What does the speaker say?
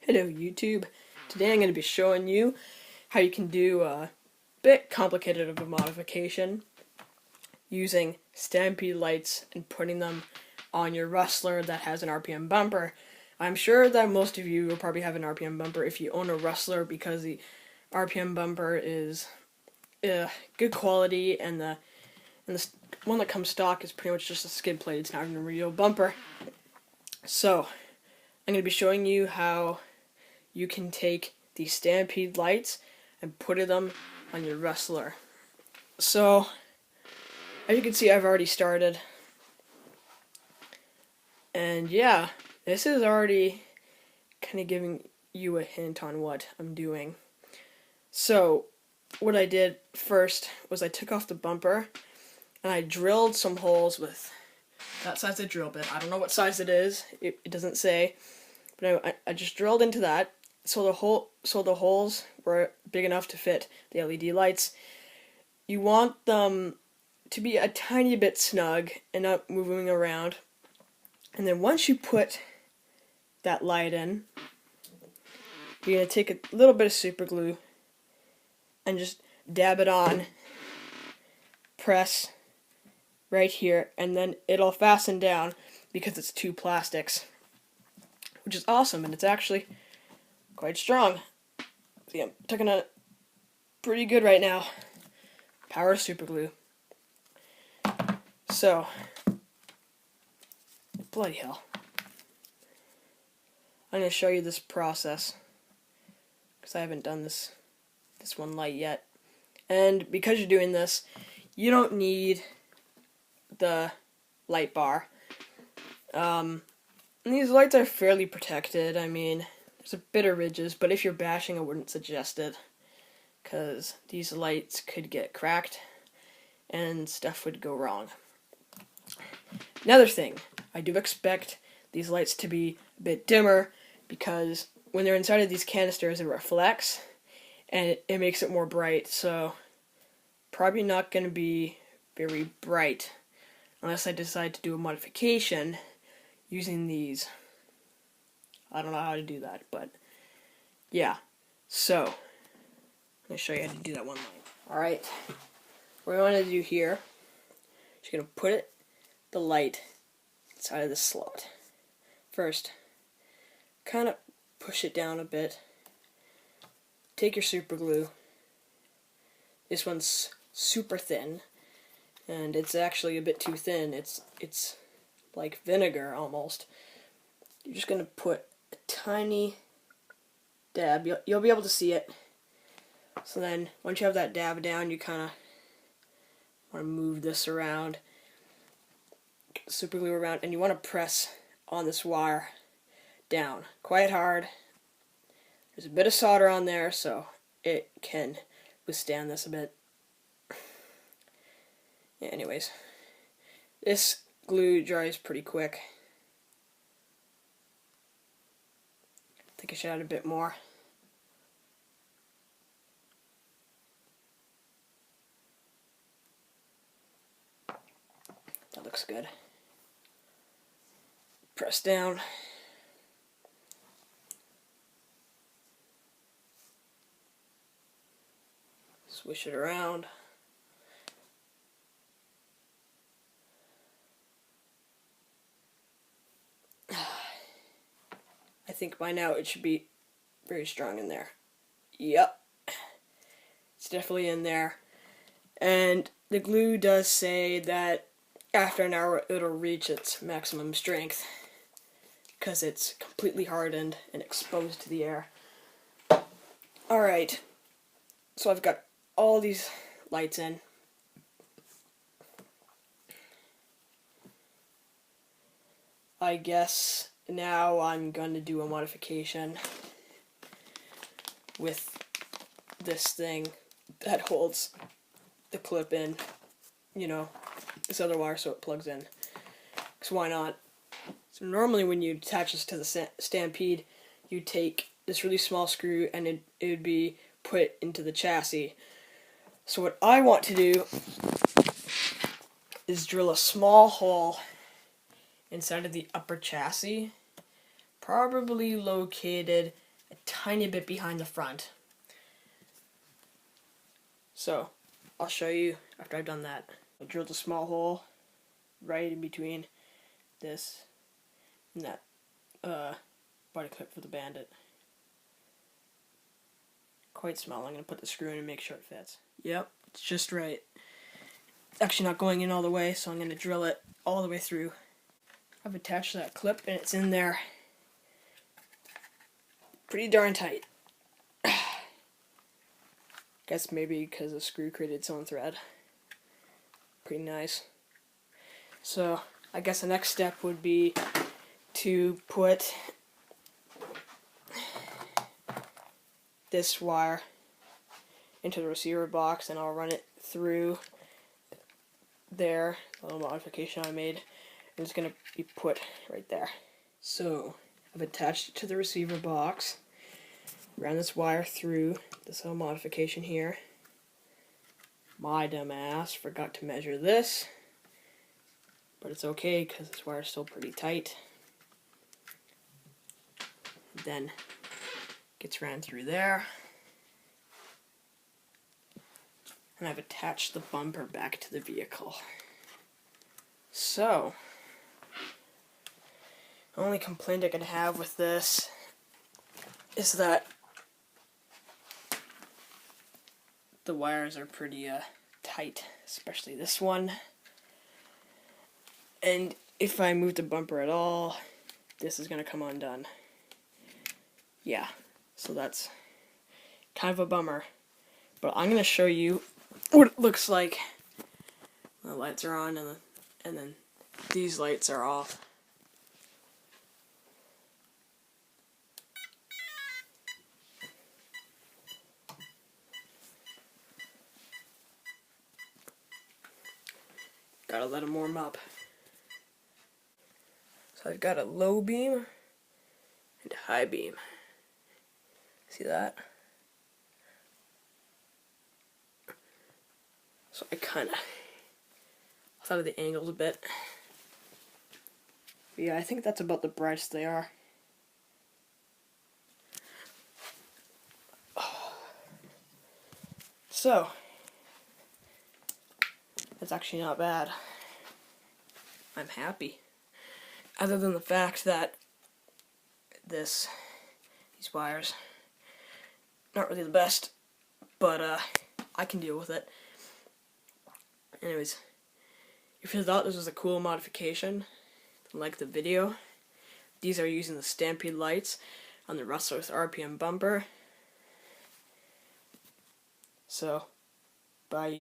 Hello YouTube. Today I'm going to be showing you how you can do a bit complicated of a modification using stampede lights and putting them on your Rustler that has an RPM bumper. I'm sure that most of you will probably have an RPM bumper if you own a Rustler, because the RPM bumper is good quality, and the one that comes stock is pretty much just a skid plate. It's not even a real bumper. So I'm going to be showing you how you can take these stampede lights and put them on your Rustler. So as you can see, I've already started, and yeah, this is already kind of giving you a hint on what I'm doing. So what I did first was I took off the bumper and I drilled some holes with that size of drill bit. I don't know what size it is, it doesn't say, but I just drilled into that so the holes were big enough to fit the LED lights. You want them to be a tiny bit snug and not moving around. And then once you put that light in, you're going to take a little bit of super glue and just dab it on, press right here, and then it'll fasten down because it's two plastics, which is awesome, and it's actually quite strong. See, I'm tugging on it pretty good right now. Power of super glue. So, bloody hell. I'm going to show you this process, because I haven't done this one light yet. And because you're doing this, you don't need the light bar. And these lights are fairly protected. I mean, there's a bit of ridges, but if you're bashing, I wouldn't suggest it, because these lights could get cracked and stuff would go wrong. Another thing, I do expect these lights to be a bit dimmer, because when they're inside of these canisters, it reflects and it makes it more bright. So probably not going to be very bright unless I decide to do a modification using these. I don't know how to do that, but yeah. So I'm going to show you how to do that one light. Alright, what I want to do here is you're going to put the light inside of the slot. First, kind of push it down a bit. Take your super glue. This one's super thin, and it's actually a bit too thin. It's like vinegar almost. You're just going to put a tiny dab. You'll be able to see it. So then once you have that dab down, you kind of want to move this around, super glue around, and you want to press on this wire down quite hard. There's a bit of solder on there, so it can withstand this a bit. Yeah, anyways, this glue dries pretty quick. I think I should add a bit more. That looks good. Press down. Swish it around. I think by now it should be very strong in there. Yep. It's definitely in there. And the glue does say that after an hour it'll reach its maximum strength, because it's completely hardened and exposed to the air. Alright, so I've got all these lights in. I guess now I'm going to do a modification with this thing that holds the clip in, you know, this other wire, so it plugs in. Because why not? So normally when you attach this to the stampede, you take this really small screw and it would be put into the chassis. So what I want to do is drill a small hole inside of the upper chassis, probably located a tiny bit behind the front. So, I'll show you after I've done that. I drilled a small hole right in between this and that body clip for the Bandit. Quite small. I'm going to put the screw in and make sure it fits. Yep, it's just right. It's actually not going in all the way, so I'm going to drill it all the way through. I've attached that clip and it's in there pretty darn tight. Guess maybe because the screw created its own thread. Pretty nice. So I guess the next step would be to put this wire into the receiver box, and I'll run it through there. A little modification I made, and it's going to be put right there. So I've attached it to the receiver box, ran this wire through this little modification here. My dumb ass forgot to measure this, but it's okay because this wire is still pretty tight. Then gets ran through there, and I've attached the bumper back to the vehicle. So, the only complaint I can have with this is that the wires are pretty tight, especially this one. And if I move the bumper at all, this is going to come undone. Yeah, so that's kind of a bummer. But I'm going to show you what it looks like when the lights are on and then these lights are off. Gotta let them warm up. So I've got a low beam and a high beam. See that? So I kind of thought of the angles a bit. But yeah, I think that's about the brightest they are. So, that's actually not bad. I'm happy. Other than the fact that these wires, not really the best, but I can deal with it. Anyways, if you thought this was a cool modification, like the video, these are using the Stampede lights on the Rustler with RPM bumper. So, bye.